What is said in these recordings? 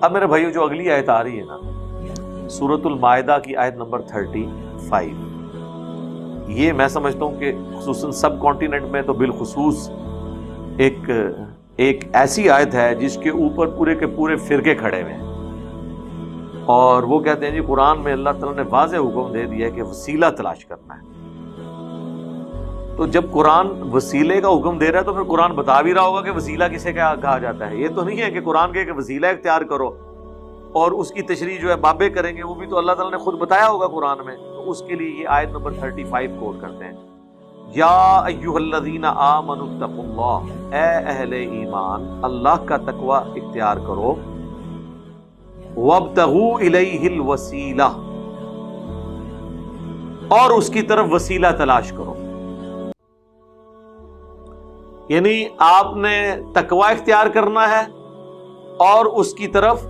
اب میرے بھائیو جو اگلی آیت آ رہی ہے نا سورۃ المائدہ کی آیت نمبر 35، یہ میں سمجھتا ہوں کہ خصوصاً سب کانٹیننٹ میں تو بالخصوص ایک ایسی آیت ہے جس کے اوپر پورے کے پورے فرقے کھڑے ہوئے ہیں، اور وہ کہتے ہیں جی قرآن میں اللہ تعالیٰ نے واضح حکم دے دیا ہے کہ وسیلہ تلاش کرنا ہے۔ تو جب قرآن وسیلے کا حکم دے رہا ہے تو پھر قرآن بتا بھی رہا ہوگا کہ وسیلہ کسے کیا کہا جاتا ہے۔ یہ تو نہیں ہے کہ قرآن کے کہ وسیلہ اختیار کرو اور اس کی تشریح جو ہے بابے کریں گے، وہ بھی تو اللہ تعالیٰ نے خود بتایا ہوگا قرآن میں۔ تو اس کے لیے یہ آیت نمبر 35 کوٹ کرتے ہیں، یا ایھا الذین آمنوا اتقوا اللہ، اے اہل ایمان اللہ کا تقوی اختیار کرو، وابتغوا الیہ الوسیلہ، اور اس کی طرف وسیلہ تلاش کرو۔ یعنی آپ نے تقوی اختیار کرنا ہے اور اس کی طرف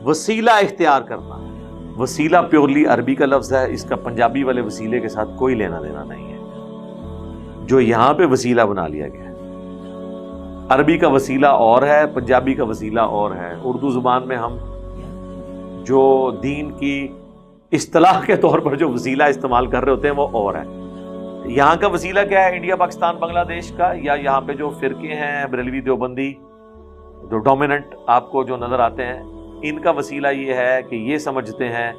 وسیلہ اختیار کرنا ہے۔ وسیلہ پیورلی عربی کا لفظ ہے، اس کا پنجابی والے وسیلے کے ساتھ کوئی لینا دینا نہیں ہے، جو یہاں پہ وسیلہ بنا لیا گیا ہے۔ عربی کا وسیلہ اور ہے، پنجابی کا وسیلہ اور ہے۔ اردو زبان میں ہم جو دین کی اصطلاح کے طور پر جو وسیلہ استعمال کر رہے ہوتے ہیں وہ اور ہے۔ یہاں کا وسیلہ کیا ہے؟ انڈیا پاکستان بنگلہ دیش کا، یا یہاں پہ جو فرقے ہیں بریلوی دیوبندی جو ڈومیننٹ آپ کو جو نظر آتے ہیں، ان کا وسیلہ یہ ہے کہ یہ سمجھتے ہیں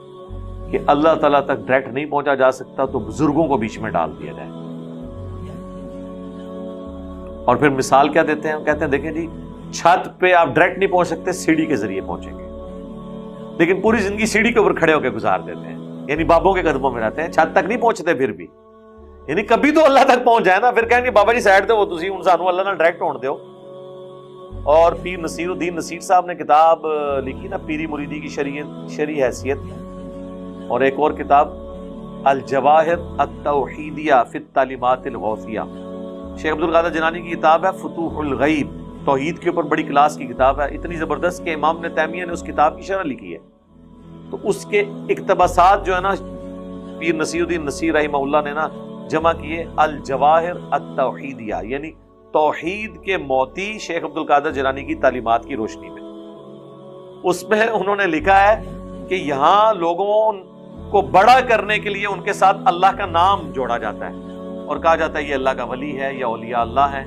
کہ اللہ تعالیٰ تک ڈائریکٹ نہیں پہنچا جا سکتا تو بزرگوں کو بیچ میں ڈال دیا جائے۔ اور پھر مثال کیا دیتے ہیں؟ کہتے ہیں دیکھیں جی چھت پہ آپ ڈائریکٹ نہیں پہنچ سکتے، سیڑھی کے ذریعے پہنچیں گے، لیکن پوری زندگی سیڑھی کے اوپر کھڑے ہو کے گزار دیتے ہیں، یعنی بابوں کے قدموں میں رہتے ہیں، چھت تک نہیں پہنچتے پھر بھی۔ یعنی کبھی تو اللہ تک پہنچ جائے نا، پھر کہیں گے بابا جی سائڈ تے وہ تسی ہن سانو اللہ نال ڈائریکٹ ہون دیو۔ اور پیر نصیر الدین نصیر صاحب نے کتاب لکھی نا پیری مریدی کی شرعی حیثیت، اور ایک اور کتاب الجواہر التوحیدیہ فی التعلیمات الغوثیہ، شیخ عبد القادر جیلانی کی کتاب ہے فتوح الغیب، توحید کے اوپر بڑی کلاس کی کتاب ہے، اتنی زبردست کہ امام ابن تیمیہ نے اس کتاب کی شرح لکھی ہے۔ تو اس کے اقتباسات جو ہے نا پیر نصیر الدین نصیر رحمہ اللہ نے نا جمع کیے الجواہر التوحیدیہ، یعنی توحید کے موتی شیخ عبد القادر جیلانی کی تعلیمات کی روشنی میں۔ اس میں انہوں نے لکھا ہے کہ یہاں لوگوں کو بڑا کرنے کے لیے ان کے ساتھ اللہ کا نام جوڑا جاتا ہے اور کہا جاتا ہے یہ اللہ کا ولی ہے یا اولیاء اللہ ہے۔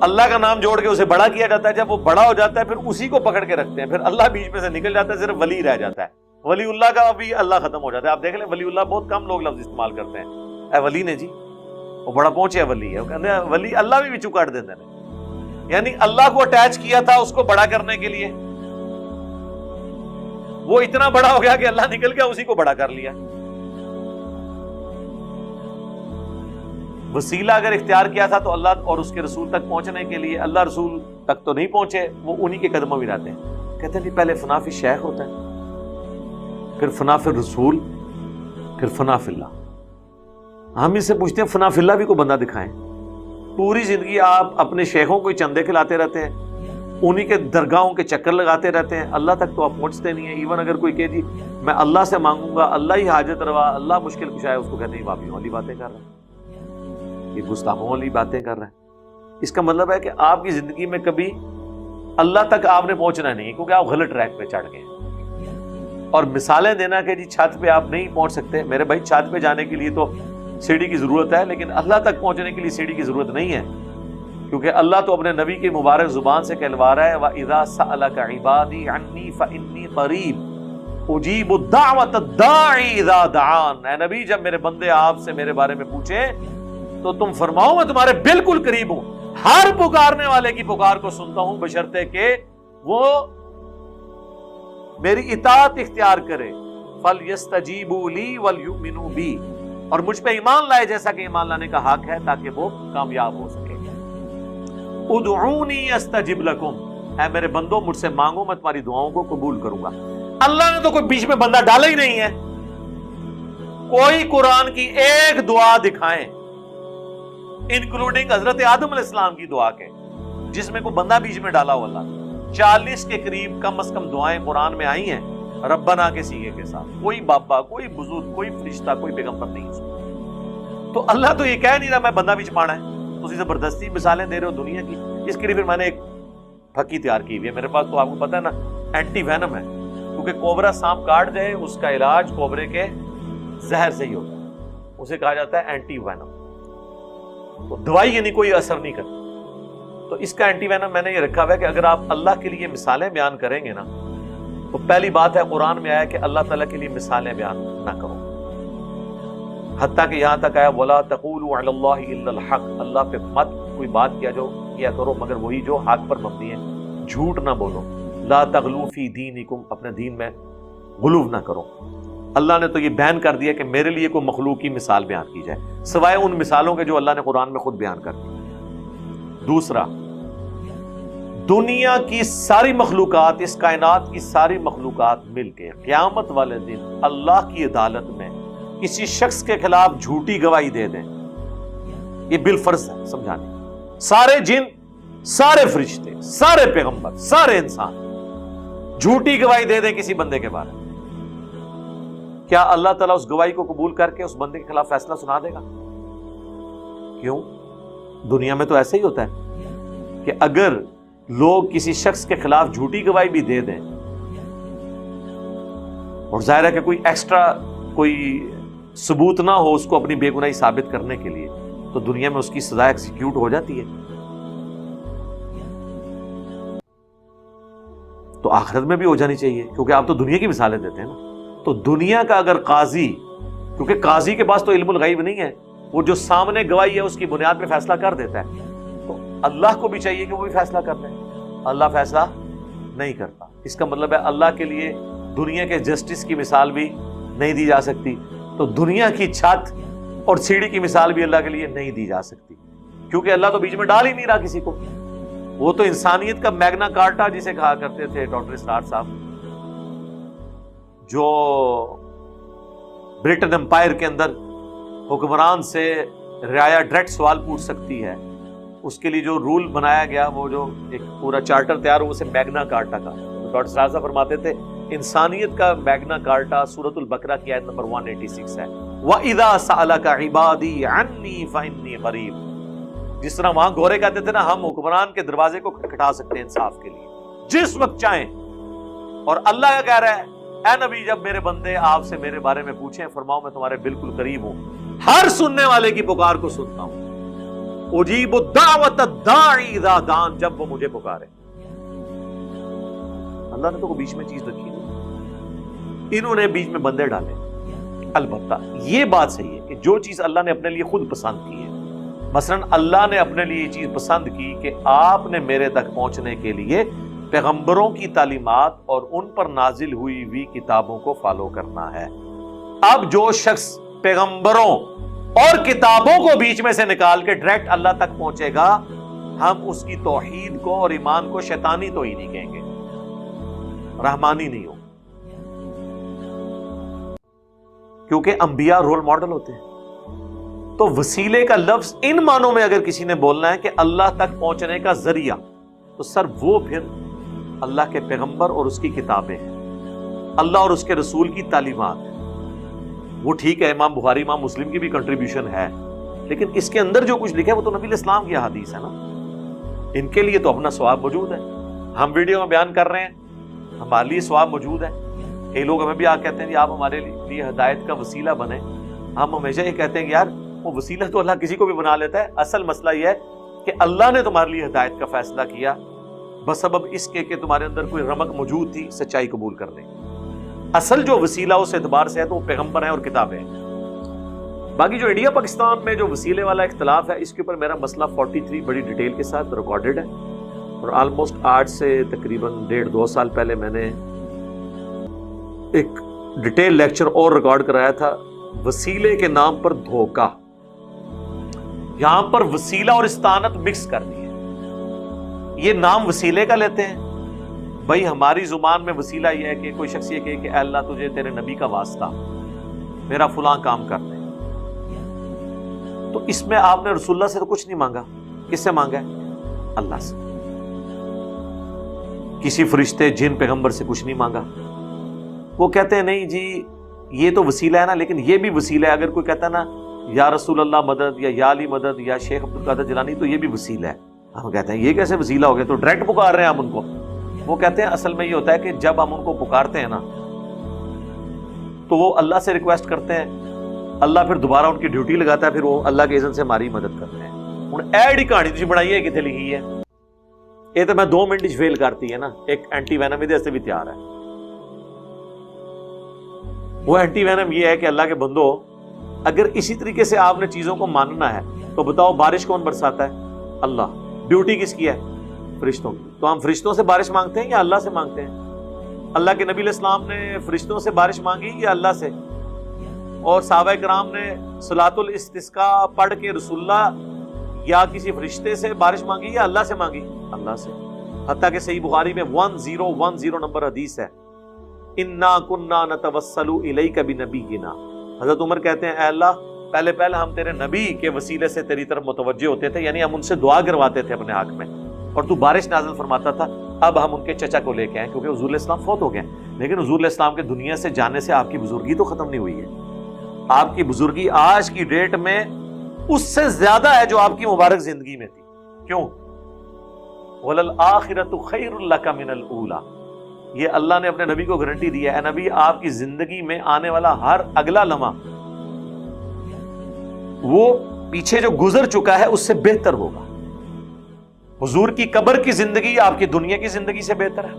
اللہ کا نام جوڑ کے اسے بڑا کیا جاتا ہے، جب وہ بڑا ہو جاتا ہے پھر اسی کو پکڑ کے رکھتے ہیں، پھر اللہ بیچ میں سے نکل جاتا ہے، صرف ولی رہ جاتا ہے۔ ولی اللہ کا بھی اللہ ختم ہو جاتا ہے۔ آپ دیکھ لیں ولی اللہ بہت کم لوگ لفظ استعمال کرتے ہیں، اے ولی نے جی وہ بڑا پہنچیا ولی ہے، وہ کہتے ہیں ولی اللہ بھی بچو کاٹ دیتے ہیں، یعنی اللہ کو اٹیچ کیا تھا اس کو بڑا کرنے کے لیے، وہ اتنا بڑا ہو گیا کہ اللہ نکل گیا اسی کو بڑا کر لیا۔ وسیلہ اگر اختیار کیا تھا تو اللہ اور اس کے رسول تک پہنچنے کے لیے، اللہ رسول تک تو نہیں پہنچے، وہ انہی کے قدموں میں رہتے ہیں۔ کہتے ہیں پہلے فنا فی الشیخ ہوتا ہے، پھر فنا فی الرسول، پھر فنا فی اللہ۔ ہم اس سے پوچھتے ہیں فنا فی اللہ بھی کوئی بندہ دکھائیں۔ پوری زندگی آپ اپنے شیخوں کو چندے کھلاتے رہتے ہیں، انہی کے درگاہوں کے چکر لگاتے رہتے ہیں، اللہ تک تو آپ پہنچتے نہیں ہیں۔ ایون اگر کوئی کہے جی میں اللہ سے مانگوں گا، اللہ ہی حاجت روا، اللہ مشکل کشا ہے، اس کو کہتے ہیں بابیوں والی باتیں کر رہے ہیں، یہ گستاخوں والی باتیں کر رہے ہیں۔ اس کا مطلب ہے کہ آپ کی زندگی میں کبھی اللہ تک آپ نے پہنچنا نہیں، کیونکہ آپ غلط ٹریک پہ چڑھ گئے ہیں۔ اور مثالیں دینا کہ جی چھت پہ آپ نہیں پہنچ سکتے، میرے بھائی چھت پہ جانے کے لیے تو سیڑھی کی ضرورت ہے، لیکن اللہ تک پہنچنے کے لیے سیڑھی کی ضرورت نہیں ہے، کیونکہ اللہ تو اپنے نبی کی مبارک زبان سے کہلوا رہا ہے وَإِذَا سَأَلَكَ عِبَادِي عَنِّي فَإِنِّي قَرِيبٌ أُجِيبُ الدَّعْوَةَ الدَّاعِ إِذَا دَعَانِ۔ اے نبی جب میرے بندے آپ سے میرے بارے میں پوچھیں تو تم فرماؤ میں تمہارے بالکل قریب ہوں، ہر پکارنے والے کی پکار کو سنتا ہوں، بشرطے کہ وہ میری اطاعت اختیار کرے۔ فَلْيَسْتَجِيبُوا لِي وَلْيُؤْمِنُوا بِي، اور مجھ پہ ایمان لائے جیسا کہ ایمان لانے کا حق ہے تاکہ وہ کامیاب ہو سکے۔ ادعونی استجب لکم، اے میرے بندو مجھ سے مانگو میں تمہاری دعاؤں کو قبول کروں گا۔ اللہ نے تو کوئی بیچ میں بندہ ڈالا ہی نہیں ہے۔ کوئی قرآن کی ایک دعا دکھائیں انکلوڈنگ حضرت آدم علیہ السلام کی دعا کے جس میں کوئی بندہ بیچ میں ڈالا ہو۔ اللہ 40 کے قریب کم از کم دعائیں قرآن میں آئی ہیں ربنا کے سیغے کے ساتھ، کوئی بابا، کوئی بزرگ، کوئی فرشتہ، کوئی پیغمبر نہیں ہے۔ تو اللہ تو یہ کہہ نہیں رہا میں بندہ بیچ پانا ہے، تو زبردستی مثالیں دے رہے ہو دنیا کی۔ اس کے لیے پھر میں نے ایک پھکی تیار کی ہوئی ہے میرے پاس، تو آپ کو پتہ ہے نا اینٹی وینم ہے، کیونکہ کوبرا سانپ کاٹ جائے اس کا علاج کوبرے کے زہر سے ہی ہوتا ہے، اسے کہا جاتا ہے اینٹی وینم، تو دوائی یعنی کوئی اثر نہیں کرتی۔ تو اس کا اینٹی وینم میں نے یہ رکھا ہوا ہے کہ اگر آپ اللہ کے لیے مثالیں بیان کریں گے نا، تو پہلی بات ہے قرآن میں آیا کہ اللہ تعالیٰ کے لیے مثالیں بیان نہ کرو، حتیٰ کہ یہاں تک آیا وَلَا تَقُولُوا عَلَى اللَّهِ إِلَّا الْحَقَّ، اللہ پہ مت کوئی بات کیا کرو مگر وہی جو حق پر مبنی ہے، جھوٹ نہ بولو، لا تغلو فی دینکم، اپنے دین میں غلو نہ کرو۔ اللہ نے تو یہ بیان کر دیا کہ میرے لیے کوئی مخلوق کی مثال بیان کی جائے سوائے ان مثالوں کے جو اللہ نے قرآن میں خود بیان کر دی۔ دوسرا، دنیا کی ساری مخلوقات، اس کائنات کی ساری مخلوقات مل کے قیامت والے دن اللہ کی عدالت میں کسی شخص کے خلاف جھوٹی گواہی دے دیں، یہ بالفرض ہے سمجھانے، سارے جن، سارے فرشتے، سارے پیغمبر، سارے انسان جھوٹی گواہی دے دیں کسی بندے کے بارے میں، کیا اللہ تعالیٰ اس گواہی کو قبول کر کے اس بندے کے خلاف فیصلہ سنا دے گا؟ کیوں؟ دنیا میں تو ایسے ہی ہوتا ہے کہ اگر لوگ کسی شخص کے خلاف جھوٹی گواہی بھی دے دیں اور ظاہر ہے کہ کوئی ایکسٹرا کوئی ثبوت نہ ہو اس کو اپنی بے گناہی ثابت کرنے کے لیے، تو دنیا میں اس کی سزا ایکزیکیوٹ ہو جاتی ہے، تو آخرت میں بھی ہو جانی چاہیے، کیونکہ آپ تو دنیا کی مثالیں دیتے ہیں نا۔ تو دنیا کا اگر قاضی، کیونکہ قاضی کے پاس تو علم الغیب نہیں ہے، وہ جو سامنے گواہی ہے اس کی بنیاد پہ فیصلہ کر دیتا ہے، تو اللہ کو بھی چاہیے کہ وہ بھی فیصلہ کر لے، اللہ فیصلہ نہیں کرتا، اس کا مطلب ہے اللہ کے لیے دنیا کے جسٹس کی مثال بھی نہیں دی جا سکتی، تو دنیا کی چھت اور سیڑھی کی مثال بھی اللہ کے لیے نہیں دی جا سکتی، کیونکہ اللہ تو بیچ میں ڈال ہی نہیں رہا کسی کو، وہ تو انسانیت کا میگنا کارٹا جسے کہا کرتے تھے ڈاکٹر اسرار صاحب، جو برٹن امپائر کے اندر حکمران سے رعایا ڈائریکٹ سوال پوچھ سکتی ہے، اس کے لیے جو رول بنایا گیا، وہ جو ایک پورا چارٹر تیار ہو، اسے میگنا کارٹا کا، ڈاکٹر اسرار صاحب فرماتے تھے انسانیت کا میگنا کارٹا سورۃ البقرہ کی آیت نمبر 186 ہے، وَإِذَا سَأَلَكَ عِبَادِي عَنِّي فَإِنِّي قَرِيبٌ، جس طرح وہاں گورے کہتے تھے نا ہم حکمران کے دروازے کو کھٹکھٹا سکتے ہیں انصاف کے لیے جس وقت چاہیں، اور اللہ کیا کہہ رہا ہے، اے نبی جب میرے بندے آپ سے میرے بارے میں پوچھیں فرماؤ میں تمہارے بالکل قریب ہوں، ہر سننے والے کی پکار کو سنتا ہوں، اجیب الدعوۃ الداعی اذا دعان، جب وہ مجھے پکارے۔ اللہ نے تو بیچ میں چیز رکھی نہیں، انہوں نے بیچ میں بندے ڈالے۔ البتہ یہ بات صحیح ہے کہ جو چیز اللہ نے اپنے لیے خود پسند کی ہے، مثلا اللہ نے اپنے لیے یہ چیز پسند کی کہ آپ نے میرے تک پہنچنے کے لیے پیغمبروں کی تعلیمات اور ان پر نازل ہوئی ہوئی کتابوں کو فالو کرنا ہے۔ اب جو شخص پیغمبروں اور کتابوں کو بیچ میں سے نکال کے ڈائریکٹ اللہ تک پہنچے گا، ہم اس کی توحید کو اور ایمان کو شیطانی توحید ہی کہیں گے، رحمانی نہیں ہو، کیونکہ انبیاء رول ماڈل ہوتے ہیں۔ تو وسیلے کا لفظ ان معنوں میں اگر کسی نے بولنا ہے کہ اللہ تک پہنچنے کا ذریعہ، تو سر وہ پھر اللہ کے پیغمبر اور اس کی کتابیں ہیں، اللہ اور اس کے رسول کی تعلیمات ہیں۔ وہ ٹھیک ہے امام بخاری امام مسلم کی بھی کنٹریبیوشن ہے، لیکن اس کے اندر جو کچھ لکھا ہے وہ تو نبی الاسلام کی حدیث ہے نا، ان کے لیے تو اپنا ثواب موجود ہے، ہم ویڈیو میں بیان کر رہے ہیں، ہمارے لیے ثواب موجود ہے۔ کئی لوگ ہمیں بھی آ کہتے ہیں کہ آپ ہمارے لیے ہدایت کا وسیلہ بنے، ہم ہمیشہ یہ کہتے ہیں کہ یار وہ وسیلہ تو اللہ کسی کو بھی بنا لیتا ہے، اصل مسئلہ یہ ہے کہ اللہ نے تمہارے لیے ہدایت کا فیصلہ کیا بسبب اس کے کہ تمہارے اندر کوئی رمق موجود تھی سچائی قبول کرنے۔ اصل جو وسیلہ اس اعتبار سے ہے تو وہ پیغمبر ہیں اور کتابیں ہیں۔ باقی جو انڈیا پاکستان میں جو وسیلے والا اختلاف ہے، اس کے اوپر میرا مسئلہ 43 بڑی ڈیٹیل کے ساتھ ریکارڈڈ ہے، اور آلموسٹ آج سے تقریباً 1.5-2 سال پہلے میں نے ایک ڈیٹیل لیکچر اور ریکارڈ کرایا تھا، وسیلے کے نام پر دھوکہ۔ یہاں پر وسیلہ اور استعانت مکس کر دی ہے، یہ نام وسیلے کا لیتے ہیں، بھائی ہماری زبان میں وسیلہ یہ ہے کہ کوئی شخص یہ کہے کہ اے اللہ تجھے تیرے نبی کا واسطہ، میرا فلاں کام کر دے، تو اس میں آپ نے رسول اللہ سے تو کچھ نہیں مانگا، کس سے مانگا ہے؟ اللہ سے۔ کسی فرشتے جن پیغمبر سے کچھ نہیں مانگا۔ وہ کہتے ہیں نہیں جی یہ تو وسیلہ ہے نا، لیکن یہ بھی وسیلہ ہے، اگر کوئی کہتا ہے نا یا رسول اللہ مدد یا علی مدد یا شیخ عبد القادر جیلانی تو یہ بھی وسیلہ ہے، ہم کہتے ہیں یہ کیسے وسیلہ ہو گیا، تو ڈائریکٹ پکار رہے ہیں ہم ان کو. وہ کہتے ہیں اصل میں یہ ہوتا ہے کہ جب ہم ان کو پکارتے ہیں نا تو وہ اللہ سے ریکویسٹ کرتے ہیں، اللہ پھر دوبارہ ان کی ڈیوٹی لگاتا ہے، پھر وہ اللہ کے اذن سے ہماری مدد کرتے ہیں. ہن ایڈی کہانی تسی بنائی ہے کتنے لکھی ہے، یہ تو میں 2 منٹ فیل کرتی ہے نا. ایک اینٹی وینم ادھر سے بھی تیار ہے. وہ اینٹی وینم یہ ہے کہ اللہ کے بندو اگر اسی طریقے سے آپ نے چیزوں کو ماننا ہے تو بتاؤ بارش کون برساتا ہے؟ اللہ. ڈیوٹی کس کی ہے؟ فرشتوں کی. تو ہم فرشتوں سے بارش مانگتے ہیں یا اللہ سے مانگتے ہیں؟ اللہ کے نبی علیہ السلام نے فرشتوں سے بارش مانگی یا اللہ سے؟ اور صحابہ کرام نے صلاۃ الاستسقاء پڑھ کے رسول اللہ یا کسی فرشتے سے بارش مانگی یا اللہ سے مانگی؟ اللہ سے. حتیٰ کہ صحیح بخاری میں 1010 نمبر حدیث ہے، انا کنا نتوسل الیک بنبینا. حضرت عمر کہتے ہیں اے اللہ پہلے ہم تیرے نبی کے وسیلے سے تیری طرف متوجہ ہوتے تھے، یعنی ہم ان سے دعا کرواتے تھے اپنے حق میں، اور تو بارش نازل فرماتا تھا. اب ہم ان کے چچا کو لے کے آئے کیونکہ حضور علیہ السلام فوت ہو گئے، لیکن حضور علیہ السلام کے دنیا سے جانے سے آپ کی بزرگی تو ختم نہیں ہوئی ہے. آپ کی بزرگی آج کی ڈیٹ میں اس سے زیادہ ہے جو آپ کی مبارک زندگی میں تھی. کیوں؟ وَلَلْآخِرَةُ خَيْرٌ لَكَ مِنَ الْأُولَى. یہ اللہ نے اپنے نبی کو گارنٹی دی ہے، اے نبی آپ کی زندگی میں آنے والا ہر اگلا لمحہ وہ پیچھے جو گزر چکا ہے اس سے بہتر ہوگا. حضور کی قبر کی زندگی آپ کی دنیا کی زندگی سے بہتر ہے،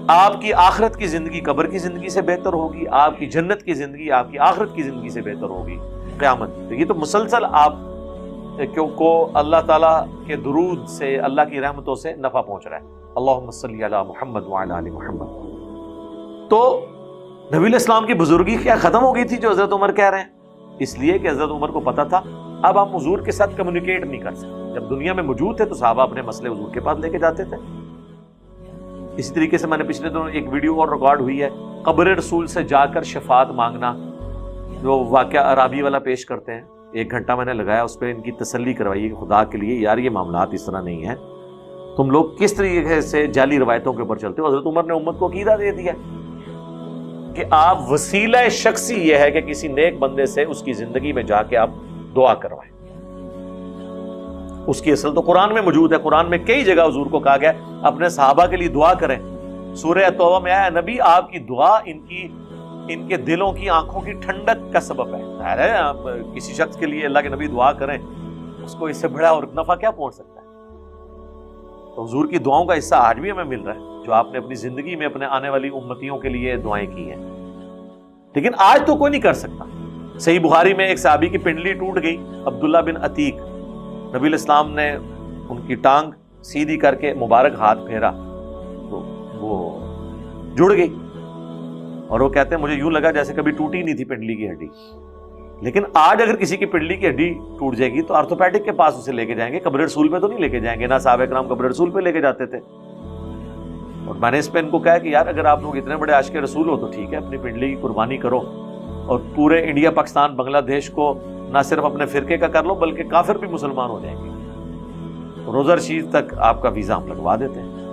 آپ کی آخرت کی زندگی قبر کی زندگی سے بہتر ہوگی، آپ کی جنت کی زندگی آپ کی آخرت کی زندگی سے بہتر ہوگی قیامت. یہ تو مسلسل آپ کو اللہ تعالیٰ کے درود سے، اللہ کی رحمتوں سے نفع پہنچ رہا ہے. اللہم صلی علی محمد وعلی آل محمد. تو نبی علیہ السلام کی بزرگی کیا ختم ہو گئی تھی جو حضرت عمر کہہ رہے ہیں؟ اس لیے کہ حضرت عمر کو پتا تھا اب ہم حضور کے ساتھ کمیونیکیٹ نہیں کر سکتے. جب دنیا میں موجود تھے تو صحابہ اپنے مسئلے حضور کے پاس لے کے جاتے تھے. اسی طریقے سے میں نے پچھلے دنوں ایک ویڈیو اور ریکارڈ ہوئی ہے، قبر رسول سے جا کر شفاعت مانگنا، جو واقعہ عرابی والا پیش کرتے ہیں. 1 گھنٹہ میں نے لگایا اس پہ ان کی تسلی کروائی کہ خدا کے لیے یار یہ معاملات اس طرح نہیں ہیں، تم لوگ کس طریقے سے جعلی روایتوں کے اوپر چلتے ہو. حضرت عمر نے امت کو عقیدہ دے دیا کہ آپ وسیلہ شخصی یہ ہے کہ کسی نیک بندے سے اس کی زندگی میں جا کے آپ دعا کروائیں. اس کی اصل تو قرآن میں موجود ہے. قرآن میں کئی جگہ حضور کو کہا گیا اپنے صحابہ کے لیے دعا کریں. سورہ توبہ میں آیا نبی آپ کی دعا ان کے دلوں کی آنکھوں کی ٹھنڈک کا سبب ہے. ظاہر ہے آپ کسی شخص کے لیے اللہ کے نبی دعا کریں، اس کو اس سے بڑا اور نفع کیا پہنچ سکتا ہے. تو حضور کی دعاؤں کا حصہ آج بھی ہمیں مل رہا ہے جو آپ نے اپنی زندگی میں اپنے آنے والی امتیوں کے لیے دعائیں کی ہیں. لیکن آج تو کوئی نہیں کر سکتا. صحیح بخاری میں ایک صحابی کی پنڈلی ٹوٹ گئی، عبداللہ بن عتیق. نبی علیہ السلام نے ان کی ٹانگ سیدھی کر کے مبارک ہاتھ پھیرا تو وہ جڑ گئی، اور وہ کہتے ہیں مجھے یوں لگا جیسے کبھی ٹوٹی نہیں تھی پنڈلی کی ہڈی. لیکن آج اگر کسی کی پنڈلی کی ہڈی ٹوٹ جائے گی تو آرتھوپیڈک کے پاس اسے لے کے جائیں گے، قبر رسول پہ تو نہیں لے کے جائیں گے. نہ صحابہ کرام قبر رسول پہ لے کے جاتے تھے. اور میں نے اس پہ ان کو کہا کہ یار اگر آپ لوگ اتنے بڑے عاشق رسول ہو تو ٹھیک ہے، اپنی پنڈلی کی قربانی کرو اور پورے انڈیا پاکستان بنگلہ دیش کو نہ صرف اپنے فرقے کا کر لو بلکہ کافر بھی مسلمان ہو جائیں گے. روزہ رشید تک آپ کا ویزا ہم لگوا دیتے ہیں.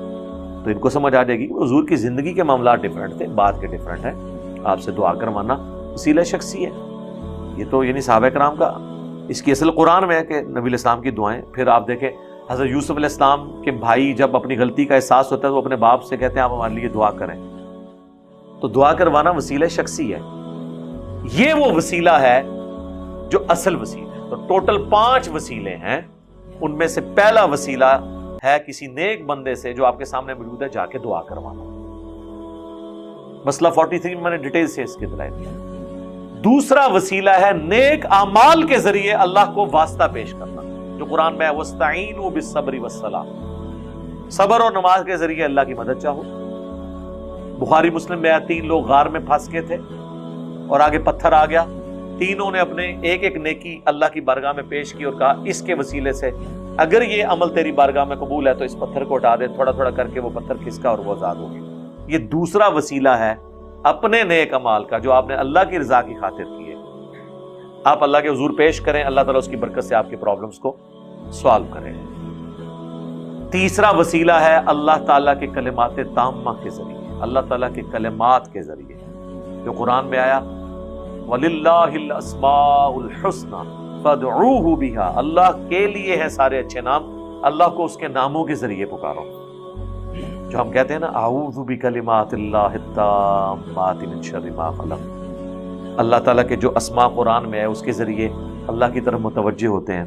تو ان کو سمجھ آ جائے گی کہ حضور کی زندگی کے معاملات ڈیفرنٹ تھے، بات کے ڈیفرنٹ ہیں. آپ سے دعا کروانا وسیلہ شخصی ہے. یہ تو یعنی صحابہ کرام کا اس کی اصل قرآن میں ہے کہ نبی علیہ السلام کی دعائیں. پھر آپ دیکھیں حضرت یوسف علیہ السلام کے بھائی جب اپنی غلطی کا احساس ہوتا ہے تو وہ اپنے باپ سے کہتے ہیں آپ ہمارے لیے دعا کریں. تو دعا کروانا وسیلہ شخصی ہے. یہ وہ وسیلہ ہے جو اصل وسیلہ ہے. تو ٹوٹل 5 وسیلے ہیں، ان میں سے پہلا وسیلہ ہے کسی نیک بندے سے جو آپ کے سامنے موجود ہے جا کے دعا کروانا. مسئلہ 43 میں نے ڈیٹیل سے اس کے دلائل دیا. دوسرا وسیلہ ہے نیک اعمال کے ذریعے اللہ کو واسطہ پیش کرنا، جو قرآن میں ہے وَاسْتَعِینُوا بِالصَّبْرِ وَالصَّلَاةِ. صبر اور نماز کے ذریعے اللہ کی مدد چاہو. بخاری مسلم میں 3 لوگ غار میں پھنس گئے تھے اور آگے پتھر آ گیا. تینوں نے اپنے ایک نیکی اللہ کی بارگاہ میں پیش کی اور کہا اس کے وسیلے سے اگر یہ عمل تیری بارگاہ میں قبول ہے تو اس پتھر کو ہٹا دے. تھوڑا تھوڑا کر کے وہ پتھر کھسکا اور وہ آزاد ہو گیا. یہ دوسرا وسیلہ ہے اپنے نیک اعمال کا جو آپ نے اللہ کی رضا کی خاطر کیے. آپ اللہ کے حضور پیش کریں، اللہ تعالیٰ اس کی برکت سے آپ کی پرابلمز کو سوالو کرے. تیسرا وسیلہ ہے اللہ تعالیٰ کے کلمات تامہ کے ذریعے، اللہ تعالیٰ کے کلمات کے ذریعے جو قرآن میں آیا وَلِلَّهِ الْأَسْمَاءُ الْحُسْنَى فادعوہ بہا، اللہ کے لیے ہے سارے اچھے نام، اللہ کو اس کے ناموں کے ذریعے پکارو. جو ہم کہتے ہیں نا اعوذ بکلمات اللہ التامات من شر ما خلق، اللہ تعالیٰ کے جو اسماء قرآن میں ہے اس کے ذریعے اللہ کی طرف متوجہ ہوتے ہیں.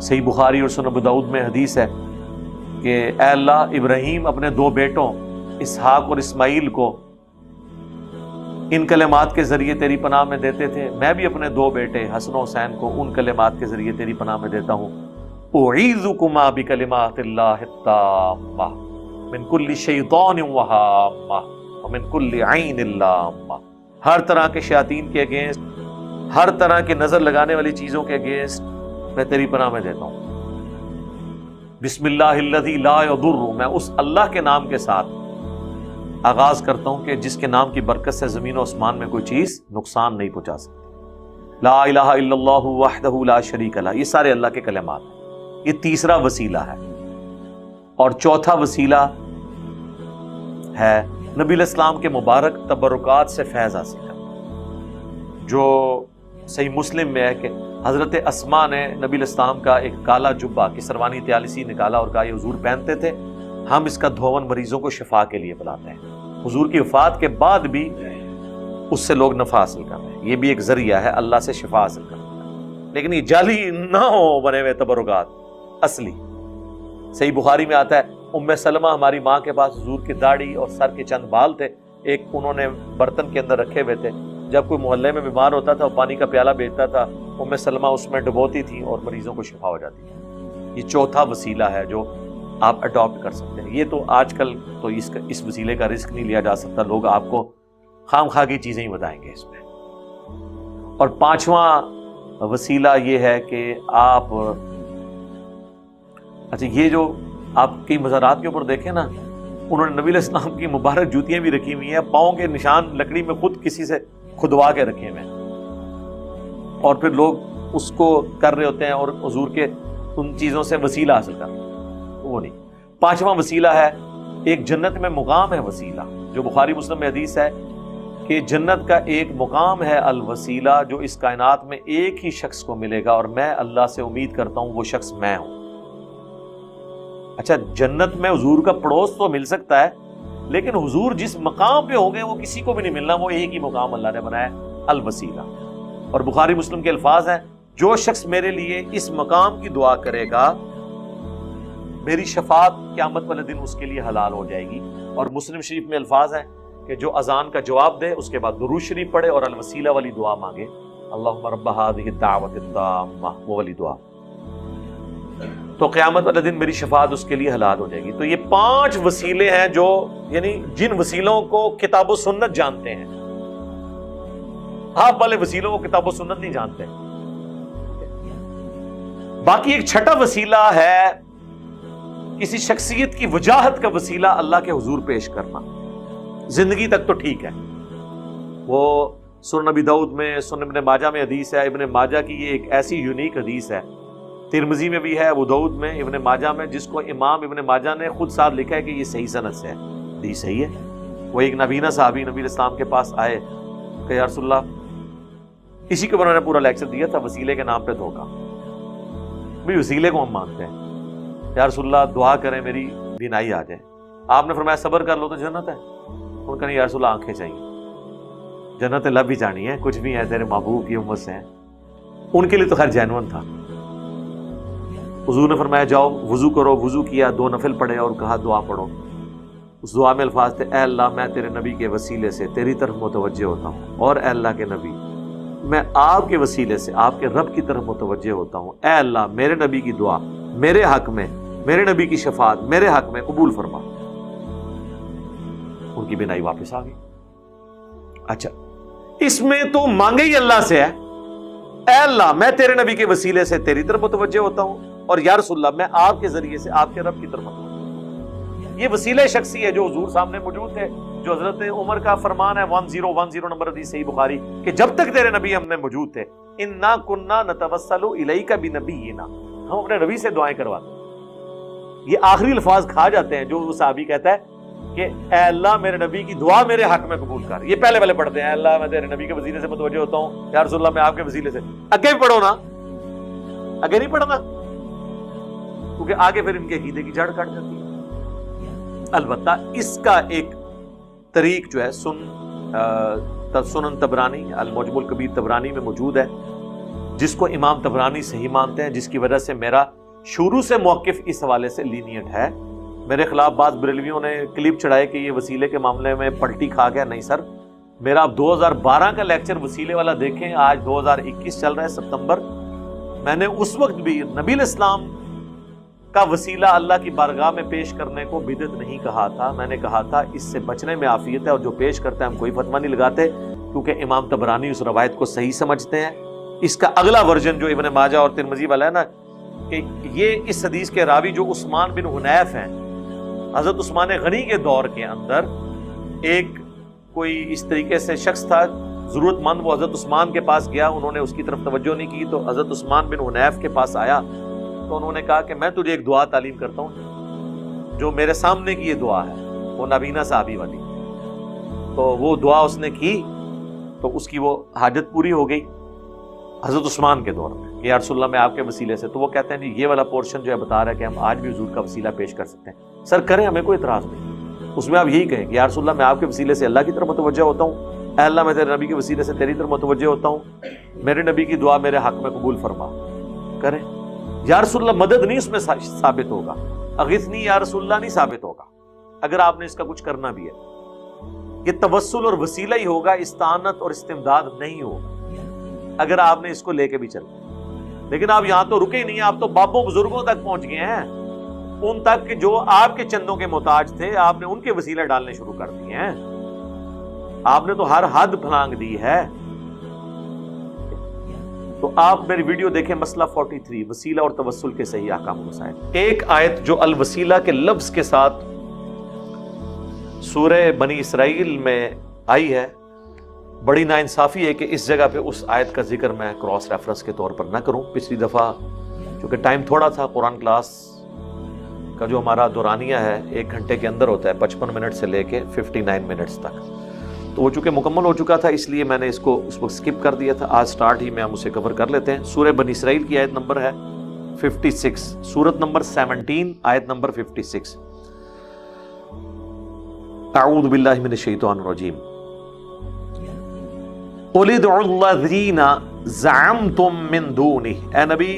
صحیح بخاری اور سنن ابو داؤد میں حدیث ہے کہ اے اللہ، ابراہیم اپنے دو بیٹوں اسحاق اور اسماعیل کو ان کلمات کے ذریعے تیری پناہ میں دیتے تھے، میں بھی اپنے دو بیٹے حسن و حسین کو ان کلمات کے ذریعے تیری پناہ میں دیتا ہوں. اعیذکما بکلمات اللہ التامہ من کل شیطان وہامہ ومن کل عین لامہ، ہر طرح کے شیاطین کے اگینسٹ، ہر طرح کے نظر لگانے والی چیزوں کے اگینسٹ میں تیری پناہ میں دیتا ہوں. بسم اللہ الذی لا یضر، میں اس اللہ کے نام کے ساتھ آغاز کرتا ہوں کہ جس کے نام کی برکت سے زمین و آسمان میں کوئی چیز نقصان نہیں پہنچا سکتی. لا الہ الا اللہ وحدہ لا شریک لہ، یہ سارے اللہ کے کلمات ہیں. یہ تیسرا وسیلہ ہے. اور چوتھا وسیلہ ہے نبی علیہ السلام کے مبارک تبرکات سے فیض حاصل کرنا، جو صحیح مسلم میں ہے کہ حضرت اسماء نے نبی علیہ السلام کا ایک کالا جبہ کسروانی طیالسی نکالا اور کہا یہ حضور پہنتے تھے، ہم اس کا دھون مریضوں کو شفا کے لیے پلاتے ہیں. حضور کی وفات کے بعد بھی اس سے لوگ نفع حاصل کر رہے ہیں. یہ بھی ایک ذریعہ ہے اللہ سے شفا حاصل کرنے کا، لیکن یہ جعلی نہ ہو بنے ہوئے تبرکات، اصلی. صحیح بخاری میں آتا ہے ام سلمہ ہماری ماں کے پاس حضور کی داڑھی اور سر کے چند بال تھے، ایک انہوں نے برتن کے اندر رکھے ہوئے تھے. جب کوئی محلے میں بیمار ہوتا تھا پانی کا پیالہ بیچتا تھا، ام سلمہ اس میں ڈبوتی تھی اور مریضوں کو شفا ہو جاتی تھی. یہ چوتھا وسیلہ ہے جو آپ اڈاپٹ کر سکتے ہیں. یہ تو آج کل تو اس وسیلے کا رسک نہیں لیا جا سکتا، لوگ آپ کو خام خواہ کی چیزیں ہی بتائیں گے اس میں. اور پانچواں وسیلہ یہ ہے کہ آپ اچھا یہ جو آپ کی مزارات کے اوپر دیکھیں نا، انہوں نے نبی علیہ السلام کی مبارک جوتیاں بھی رکھی ہوئی ہیں، پاؤں کے نشان لکڑی میں خود کسی سے کھدوا کے رکھے ہوئے ہیں، اور پھر لوگ اس کو کر رہے ہوتے ہیں اور حضور کے ان چیزوں سے وسیلہ حاصل کر رہے ہیں. وہ نہیں. پانچواں وسیلہ ہے ایک جنت میں مقام ہے وسیلہ، جو بخاری مسلم میں حدیث ہے کہ جنت کا ایک مقام ہے الوسیلہ، جو اس کائنات میں ایک ہی شخص کو ملے گا، اور میں اللہ سے امید کرتا ہوں وہ شخص میں ہوں. اچھا جنت میں حضور کا پڑوس تو مل سکتا ہے، لیکن حضور جس مقام پہ ہوں گے وہ کسی کو بھی نہیں ملنا، وہ ایک ہی مقام اللہ نے بنایا الوسیلہ. اور بخاری مسلم کے الفاظ ہیں جو شخص میرے لیے اس مقام کی دعا کرے گا میری شفاعت قیامت والے دن اس کے لیے حلال ہو جائے گی. اور مسلم شریف میں الفاظ ہیں کہ جو اذان کا جواب دے اس کے بعد درود شریف پڑھے اور الوسیلہ والی دعا مانگے، اللہم رب هذه الدعوۃ التامہ، وہ والی دعا، تو قیامت والے دن میری شفاعت اس کے لیے حلال ہو جائے گی. تو یہ 5 وسیلے ہیں جو یعنی جن وسیلوں کو کتاب و سنت جانتے ہیں. آپ والے وسیلوں کو کتاب و سنت نہیں جانتے. باقی ایک چھٹا وسیلہ ہے کسی شخصیت کی وجاہت کا وسیلہ اللہ کے حضور پیش کرنا. زندگی تک تو ٹھیک ہے، وہ سنن نبی داؤد میں، سنن ابن ماجہ میں حدیث ہے. ابن ماجہ کی یہ ایک ایسی یونیک حدیث ہے، ترمذی میں بھی ہے، ابو داؤد میں، ابن ماجہ میں، جس کو امام ابن ماجہ نے خود ساتھ لکھا ہے کہ یہ صحیح سند سے ہے. حدیث صحیح ہے. وہ ایک نابینا صحابی نبی علیہ السلام کے پاس آئے کہ یا رسول اللہ، اسی کے اوپر انہوں نے پورا لیکچر دیا تھا، وسیلے کے نام پہ دھوکا. بھی وسیلے کو ہم مانتے ہیں، یا رسول اللہ دعا کریں میری بینائی آ جائے. آپ نے فرمایا صبر کر لو تو جنت ہے. ان کا نہیں یا رسول اللہ آنکھیں چاہیے، جنت لب بھی جانی ہے، کچھ بھی ہے تیرے محبوب کی امت سے ہیں. ان کے لیے تو خیر جینون تھا. حضور نے فرمایا جاؤ وضو کرو. وضو کیا، 2 نفل پڑھے اور کہا دعا پڑھو. اس دعا میں الفاظ تھے اے اللہ میں تیرے نبی کے وسیلے سے تیری طرف متوجہ ہوتا ہوں، اور اے اللہ کے نبی میں آپ کے وسیلے سے آپ کے رب کی طرف متوجہ ہوتا ہوں. اے اللہ میرے نبی کی دعا میرے حق میں، میرے نبی کی شفاعت میرے حق میں قبول فرما. ان کی بینائی واپس آ گئی. اچھا اس میں تو مانگے ہی اللہ سے ہے، اے اللہ میں تیرے نبی کے وسیلے سے تیری طرف متوجہ ہوتا ہوں، اور یا رسول اللہ میں آپ کے ذریعے سے آپ کے رب کی طرف متوجہ. یہ وسیلہ شخصی ہے جو حضور سامنے موجود تھے، جو حضرت عمر کا فرمان ہے 1010 نمبر حدیث صحیح بخاری کہ جب تک تیرے نبی ہم میں موجود تھے انا کننا نتوسل الیک بنبینا، ہم اپنے نبی سے دعائیں کرواتے ہیں. یہ آخری الفاظ کھا جاتے ہیں جو وہ صحابی کہتا ہے کہ اے اللہ میرے نبی کی دعا میرے حق میں قبول کر. یہ پہلے پڑھتے ہیں اے اللہ میں تیرے نبی کے وسیلے سے متوجہ ہوتا ہوں, یا رسول اللہ میں آپ کے وسیلے سے. آگے بھی پڑھو نا, آگے نہیں پڑھنا, کیونکہ آگے پھر ان کے عقیدے کی جڑ کٹ جاتی ہے. البتہ اس کا ایک طریق جو ہے سنن طبرانی المعجم الکبیر طبرانی میں موجود ہے, جس کو امام طبرانی صحیح مانتے ہیں, جس کی وجہ سے میرا شروع سے موقف اس حوالے سے لینیٹ ہے. میرے خلاف بعض بریلویوں نے کلپ چڑھائے کہ یہ وسیلے کے معاملے میں پلٹی کھا گیا. نہیں سر, میرا اب 2012 کا لیکچر وسیلے والا دیکھیں, آج 2021 چل رہا ہے ستمبر. میں نے اس وقت بھی نبی الاسلام کا وسیلہ اللہ کی بارگاہ میں پیش کرنے کو بدعت نہیں کہا تھا. میں نے کہا تھا اس سے بچنے میں عافیت ہے, اور جو پیش کرتے ہیں ہم کوئی فتویٰ نہیں لگاتے, کیونکہ امام طبرانی اس روایت کو صحیح سمجھتے ہیں. اس کا اگلا ورژن جو ابن ماجہ اور ترمذی والا ہے نا, کہ یہ اس حدیث کے راوی جو عثمان بن حنیف ہیں, حضرت عثمان غنی کے دور کے اندر ایک کوئی اس طریقے سے شخص تھا ضرورت مند, وہ حضرت عثمان کے پاس گیا, انہوں نے اس کی طرف توجہ نہیں کی, تو حضرت عثمان بن حنیف کے پاس آیا تو انہوں نے کہا کہ میں تجھے ایک دعا تعلیم کرتا ہوں, جو میرے سامنے کی یہ دعا ہے, وہ نابینا صحابی والی. تو وہ دعا اس نے کی تو اس کی وہ حاجت پوری ہو گئی حضرت عثمان کے دور میں, کہ یا رسول اللہ میں آپ کے وسیلے سے. تو وہ کہتے ہیں جی یہ والا پورشن جو ہے بتا رہا ہے کہ ہم آج بھی حضور کا وسیلہ پیش کر سکتے ہیں. سر کریں, ہمیں کوئی اعتراض نہیں, اس میں آپ یہی کہیں کہ یا رسول اللہ میں آپ کے وسیلے سے اللہ کی طرف متوجہ ہوتا ہوں, اے اللہ میں تیرے نبی کے وسیلے سے تیری طرف متوجہ ہوتا ہوں, میرے نبی کی دعا میرے حق میں قبول فرما. کریں. یا رسول اللہ مدد نہیں اس میں ثابت ہوگا, اغثنی یا رسول اللہ نہیں ثابت ہوگا اگر آپ نے اس کا کچھ کرنا بھی ہے. یہ توسل اور وسیلہ ہی ہوگا, استعانت اور استمداد نہیں ہوگا اگر آپ نے اس کو لے کے بھی چلے. لیکن آپ یہاں تو رکے ہی نہیں ہیں, آپ تو بابوں بزرگوں تک پہنچ گئے ہیں, ان تک کہ جو آپ کے چندوں کے محتاج تھے آپ نے ان کے وسیلے ڈالنے شروع کر دیے ہیں. آپ نے تو ہر حد پھلانگ دی ہے. تو آپ میری ویڈیو دیکھیں مسئلہ 43 وسیلہ اور توسل کے صحیح احکام و مسائل. ایک آیت جو الوسیلہ کے لفظ کے ساتھ سورہ بنی اسرائیل میں آئی ہے, بڑی ناانصافی ہے کہ اس جگہ پہ اس آیت کا ذکر میں کراس ریفرنس کے طور پر نہ کروں. پچھلی دفعہ چونکہ ٹائم تھوڑا تھا, قرآن کلاس کا جو ہمارا دورانیہ ہے 1 گھنٹے کے اندر ہوتا ہے, 55 منٹ سے لے کے 59 منٹس تک, تو وہ چونکہ مکمل ہو چکا تھا اس لیے میں نے اس کو اس وقت سکپ کر دیا تھا. آج سٹارٹ ہی میں ہم اسے کور کر لیتے ہیں. سورہ بنی اسرائیل کی آیت نمبر ہے 56, سورت نمبر 17 آیت نمبر 56. اعوذ باللہ من الشیطان الرجیم. قُلِ ادْعُوا الَّذِينَ زَعَمْتُم مِّن دُونِهِ, اے نبی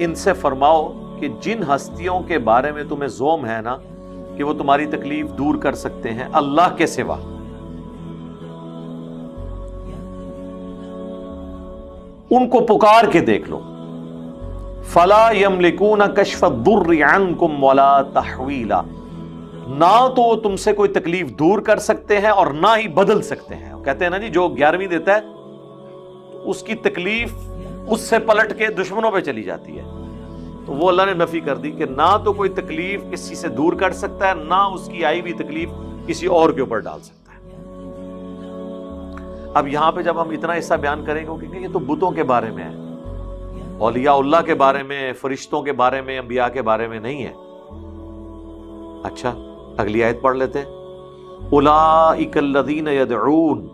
ان سے فرماؤ کہ جن ہستیوں کے بارے میں تمہیں زوم ہے نا کہ وہ تمہاری تکلیف دور کر سکتے ہیں اللہ کے سوا, ان کو پکار کے دیکھ لو. فَلَا يَمْلِكُونَ كَشْفَ الضُّرِّ عَنْكُمْ وَلَا تَحْوِيلًا, نہ تو وہ تم سے کوئی تکلیف دور کر سکتے ہیں اور نہ ہی بدل سکتے ہیں. کہتے ہیں نا جی جو 11ویں دیتا ہے اس کی تکلیف اس سے پلٹ کے دشمنوں پہ چلی جاتی ہے, تو وہ اللہ نے نفی کر دی کہ نہ تو کوئی تکلیف کسی سے دور کر سکتا ہے, نہ اس کی آئی ہوئی تکلیف کسی اور کے اوپر ڈال سکتا ہے. اب یہاں پہ جب ہم اتنا حصہ بیان کریں گے کیونکہ یہ تو بتوں کے بارے میں ہے, اولیاء اللہ کے بارے میں, فرشتوں کے بارے میں, انبیاء کے بارے میں نہیں ہے. اچھا اگلی آیت پڑھ لیتے ہیں. اولئک الذین یدعون,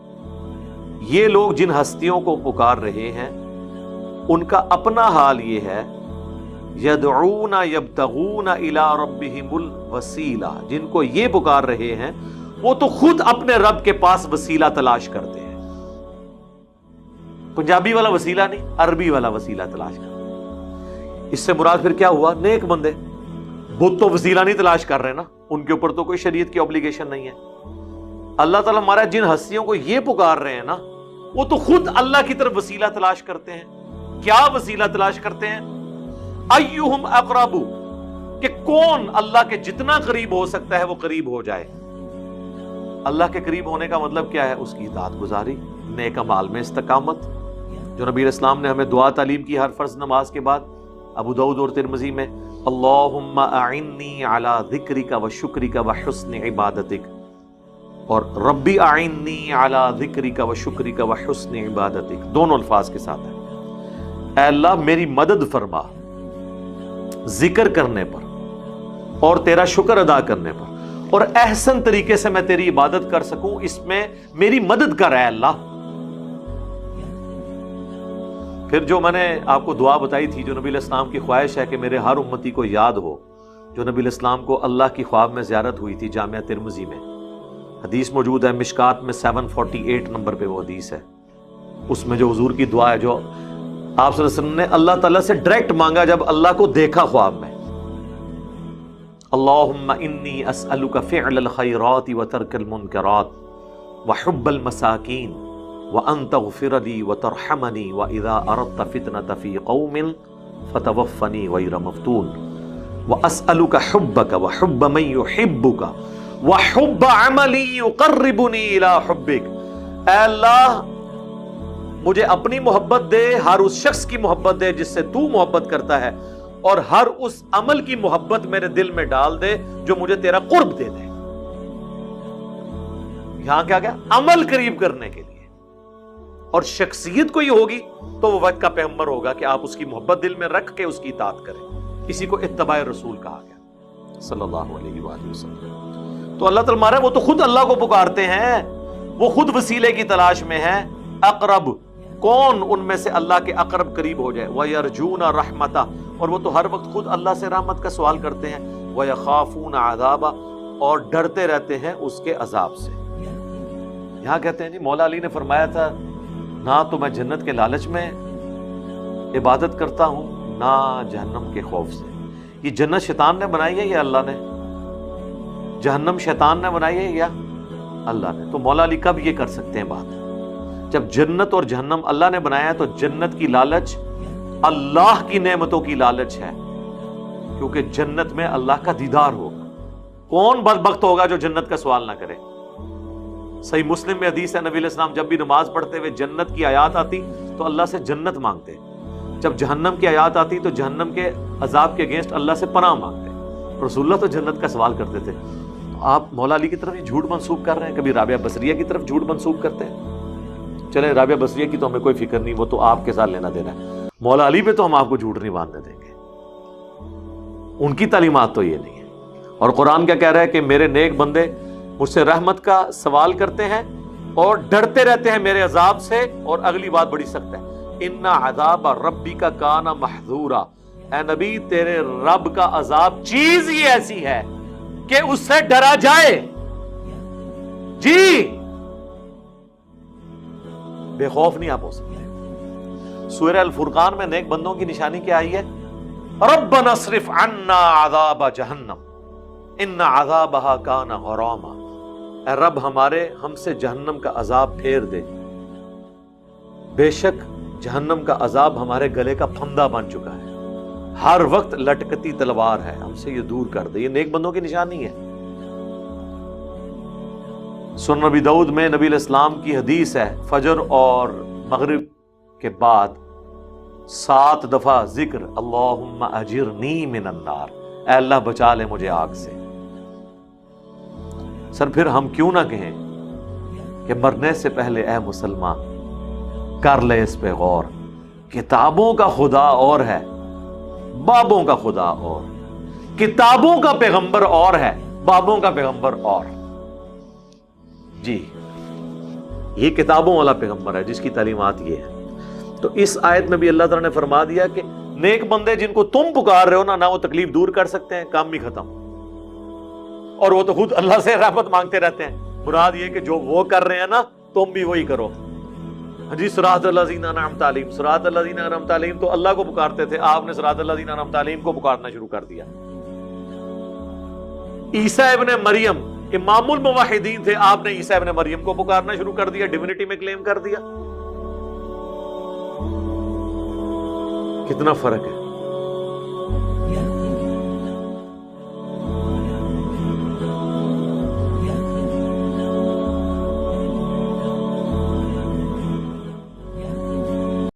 یہ لوگ جن ہستیوں کو پکار رہے ہیں ان کا اپنا حال یہ ہے, یدعون یبتغون الی ربہم الوسیلہ, جن کو یہ پکار رہے ہیں وہ تو خود اپنے رب کے پاس وسیلہ تلاش کرتے ہیں. پنجابی والا وسیلہ نہیں, عربی والا وسیلہ تلاش کرتے. اس سے مراد پھر کیا ہوا؟ نیک بندے. بت تو وسیلہ نہیں تلاش کر رہے نا, ان کے اوپر تو کوئی شریعت کی اوبلیگیشن نہیں ہے. اللہ تعالیٰ ہمارا جن ہستیوں کو یہ پکار رہے ہیں نا وہ تو خود اللہ کی طرف وسیلہ تلاش کرتے ہیں. کیا وسیلہ تلاش کرتے ہیں؟ ایہم اقرب, کہ کون اللہ کے جتنا قریب ہو سکتا ہے وہ قریب ہو جائے. اللہ کے قریب ہونے کا مطلب کیا ہے؟ اس کی اطاعت گزاری, نیک اعمال میں استقامت, جو نبی اسلام نے ہمیں دعا تعلیم کی ہر فرض نماز کے بعد ابو داؤد اور ترمذی میں, اللہم اعنی علی ذکرک و شکرک و حسن عبادتک, اور ربی اعنی علی ذکرک و شکرک و حسن عبادتک, دونوں الفاظ کے ساتھ ہے. اے اللہ میری مدد فرما ذکر کرنے پر اور تیرا شکر ادا کرنے پر اور احسن طریقے سے میں تیری عبادت کر سکوں، اس میں میری مدد کر اے اللہ۔ پھر جو میں نے آپ کو دعا بتائی تھی، جو نبی علیہ السلام کی خواہش ہے کہ میرے ہر امتی کو یاد ہو، جو نبی علیہ السلام کو اللہ کی خواب میں زیارت ہوئی تھی جامعہ ترمذی میں، حدیث موجود ہے مشکات میں 748 نمبر پہ وہ حدیث ہے۔ اس میں جو حضور کی دعا ہے، جو آپ صلی اللہ علیہ وسلم نے اللہ تعالیٰ سے ڈائریکٹ مانگا جب اللہ کو دیکھا خواب میں، اللہم انی اسألک فعل الخیرات وترک المنکرات وحب المساکین وان تغفر لی وترحمنی واذا اردت فتنة فی قوم فتوفنی غیر مفتون واسألک حبک وحب من یحبک وحب عملی یقربنی الی حبک۔ اے اللہ مجھے اپنی محبت دے، ہر اس شخص کی محبت دے جس سے تو محبت کرتا ہے، اور ہر اس عمل کی محبت میرے دل میں ڈال دے جو مجھے تیرا قرب دے دے۔ یہاں کیا گیا؟ عمل قریب کرنے کے لیے۔ اور شخصیت کوئی ہوگی تو وہ وقت کا پیغمبر ہوگا کہ آپ اس کی محبت دل میں رکھ کے اس کی اطاعت کریں۔ اسی کو اتباع رسول کہا گیا صلی اللہ علیہ وآلہ وسلم۔ تو اللہ تعالیٰ وہ تو خود اللہ کو پکارتے ہیں، وہ خود وسیلے کی تلاش میں ہیں۔ اقرب، کون ان میں سے اللہ کے اقرب قریب ہو جائے؟ وَيَرْجُونَ رَحْمَتَهُ، اور وہ تو ہر وقت خود اللہ سے رحمت کا سوال کرتے ہیں۔ وَيَخَافُونَ عَذَابَهُ، اور ڈرتے رہتے ہیں اس کے عذاب سے۔ یہاں کہتے ہیں جی مولا علی نے فرمایا تھا، نہ تو میں جنت کے لالچ میں عبادت کرتا ہوں، نہ جہنم کے خوف سے۔ یہ جنت شیطان نے بنائی ہے یا اللہ نے؟ جہنم شیطان نے بنائی ہے یا اللہ نے؟ تو مولا علی کب یہ کر سکتے ہیں بات؟ جب جنت اور جہنم اللہ نے بنایا ہے، تو جنت کی لالچ اللہ کی نعمتوں کی لالچ ہے، کیونکہ جنت میں اللہ کا دیدار ہوگا۔ کون بدبخت ہوگا جو جنت کا سوال نہ کرے؟ صحیح مسلم میں حدیث ہے، نبی علیہ السلام جب بھی نماز پڑھتے ہوئے جنت کی آیات آتی تو اللہ سے جنت مانگتے، جب جہنم کی آیات آتی تو جہنم کے عذاب کے اگینسٹ اللہ سے پناہ مانگتے۔ رسول اللہ تو جنت کا سوال کرتے تھے۔ تو آپ مولا علی کی طرف یہ جھوٹ منسوب کر رہے ہیں، کبھی رابعہ بصریہ کی طرف جھوٹ منسوب کرتے ہیں۔ چلیں رابعہ بصریہ کی تو ہمیں کوئی فکر نہیں، وہ تو آپ کے ساتھ لینا دینا ہے۔ مولا علی پہ تو ہم آپ کو جھوٹ نہیں باندھنے دیں گے، ان کی تعلیمات تو یہ نہیں ہے۔ اور قرآن کیا کہہ رہا ہے کہ میرے نیک بندے مجھ سے رحمت کا سوال کرتے ہیں اور ڈرتے رہتے ہیں میرے عذاب سے۔ اور اگلی بات بڑی سخت ہے، ان عذاب ربک کان محذورا، اے نبی تیرے رب کا عذاب چیز ہی ایسی ہے کہ اس سے ڈرا جائے۔ جی بے خوف نہیں آپ ہو سکتے۔ سورہ الفرقان میں نیک بندوں کی نشانی کیا آئی ہے؟ ربنا اصرف عنا عذاب جہنم ان عذابها کان غراما، اے رب ہمارے ہم سے جہنم کا عذاب پھیر دے، بے شک جہنم کا عذاب ہمارے گلے کا پھندا بن چکا ہے، ہر وقت لٹکتی تلوار ہے، ہم سے یہ دور کر دے۔ یہ نیک بندوں کی نشانی ہے۔ سنن نبی داؤد میں نبی علیہ السلام کی حدیث ہے، فجر اور مغرب کے بعد 7 دفعہ ذکر اللہم اجرنی من النار، اے اللہ بچا لے مجھے آگ سے۔ سر پھر ہم کیوں نہ کہیں کہ مرنے سے پہلے اے مسلمان کر لے اس پہ غور، کتابوں کا خدا اور ہے، بابوں کا خدا اور، کتابوں کا پیغمبر اور ہے، بابوں کا پیغمبر اور۔ جی یہ کتابوں والا پیغمبر ہے جس کی تعلیمات یہ ہے۔ تو اس آیت میں بھی اللہ تعالیٰ نے فرما دیا کہ نیک بندے جن کو تم پکار رہے ہو نا، نہ وہ تکلیف دور کر سکتے ہیں، کام بھی ختم، اور وہ تو خود اللہ سے رحمت مانگتے رہتے ہیں۔ مراد یہ کہ جو وہ کر رہے ہیں نا تم بھی وہی کرو۔ جی صراط الذین انعمت علیہم، صراط الذین انعمت علیہم تو اللہ کو پکارتے تھے، آپ نے صراط الذین انعمت علیہم کو پکارنا شروع کر دیا۔ عیسیٰ ابن مریم امام الموحدین تھے، آپ نے عیسیٰ ابن مریم کو پکارنا شروع کر دیا، ڈیوینٹی میں کلیم کر دیا۔ کتنا فرق ہے۔